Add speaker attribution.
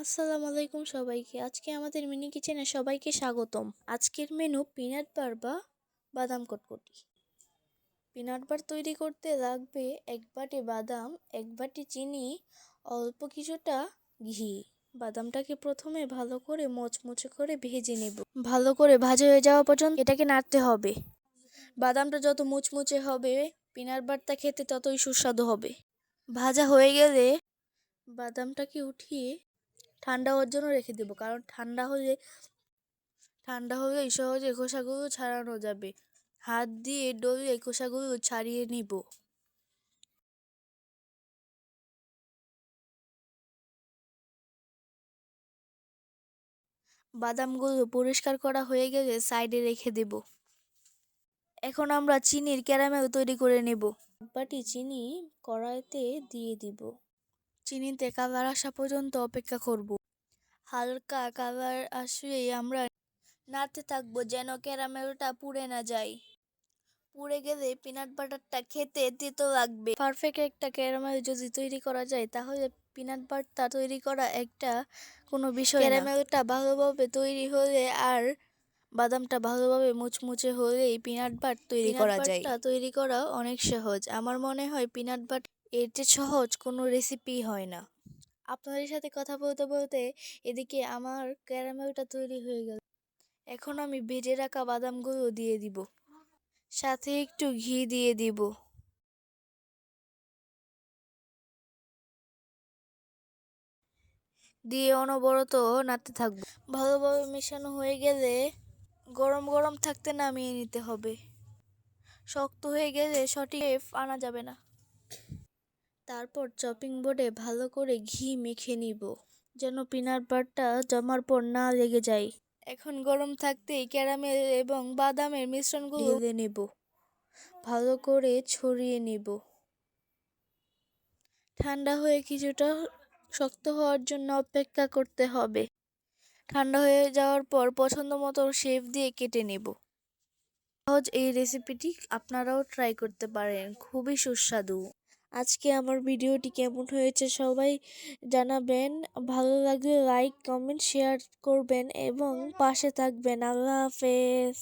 Speaker 1: আসসালামু আলাইকুম সবাইকে। আজকে আমাদের মিনি কিচেনে সবাইকে স্বাগতম। আজকের মেনু পিনাট বার বা বাদাম কটকটি। পিনাট বার তৈরি করতে লাগবে 1 বাটি বাদাম, 1 বাটি চিনি, অল্প কিছুটা ঘি। বাদামটাকে প্রথমে ভালো করে মচমচে করে ভেজে নেব। ভালো করে ভাজা হয়ে যাওয়া পর্যন্ত এটাকে নাড়তে হবে। বাদামটা যত মুচমুচে হবে, পিনাট বারটা খেতে ততই সুস্বাদু হবে। ভাজা হয়ে গেলে বাদামটাকে উঠিয়ে ঠান্ডা হওয়ার জন্য রেখে দেবো, কারণ ঠান্ডা হলেই সহজে খোসাগুলো ছাড়ানো যাবে। হাত দিয়ে ডলে খোসাগুলো ছাড়িয়ে নিব। বাদামগুলো পরিষ্কার করা হয়ে গেলে সাইডে রেখে দেব। এখন আমরা চিনির ক্যারামেল তৈরি করে নেব। এক বাটি চিনি কড়াইতে দিয়ে দিব। চিনিতে কালার আসা পর্যন্ত অপেক্ষা করব। হালকা কালার আসলেই আমরা নাড়তে থাকবো যেন ক্যারামেলটা পুড়ে না যায়। পুড়ে গেলে পিনাট বাটারটা খেতে তেতো লাগবে। পারফেক্ট একটা ক্যারামেল যদি তৈরি করা যায় তাহলে পিনাট বাটারটা তৈরি করা একটা কোনো বিষয় না। ক্যারামেলটা ভালোভাবে তৈরি হলে আর বাদামটা ভালোভাবে মুচমুচে হলেই পিনাট বাটার তৈরি করা যায়। পিনাট বাটারটা তৈরি করা অনেক সহজ। আমার মনে হয় পিনাট বাটার এর চেয়ে সহজ কোনো রেসিপি হয় না। আপনাদের সাথে কথা বলতে বলতে এদিকে আমার ক্যারামেলটা তৈরি হয়ে গেল। এখন আমি ভেজে রাখা বাদামগুলো দিয়ে দিব। সাথে একটু ঘি দিয়ে দিব। দিয়ে অনবরত নাড়তে থাকবো। ভালোভাবে মেশানো হয়ে গেলে গরম গরম থাকতে নামিয়ে নিতে হবে। শক্ত হয়ে গেলে সঠিক শেপ আনা যাবে না। তারপর চপিং বোর্ডে ভালো করে ঘি মেখে নিব, যেন পিনাট বাটারটা জমার পর না লেগে যায়। এখন গরম থাকতেই ক্যারামেল এবং বাদামের মিশ্রণগুলো ঢেলে নেব। ভালো করে ছড়িয়ে নেব। ঠান্ডা হয়ে কিছুটা শক্ত হওয়ার জন্য অপেক্ষা করতে হবে। ঠান্ডা হয়ে যাওয়ার পর পছন্দ মতো শেপ দিয়ে কেটে নেব। সহজ এই রেসিপিটি আপনারাও ট্রাই করতে পারেন, খুবই সুস্বাদু। আজকে আমার ভিডিওটি কেমন হয়েছে সবাই জানাবেন। ভালো লাগলে লাইক, কমেন্ট, শেয়ার করবেন এবং পাশে থাকবেন। আল্লাহ হাফেজ।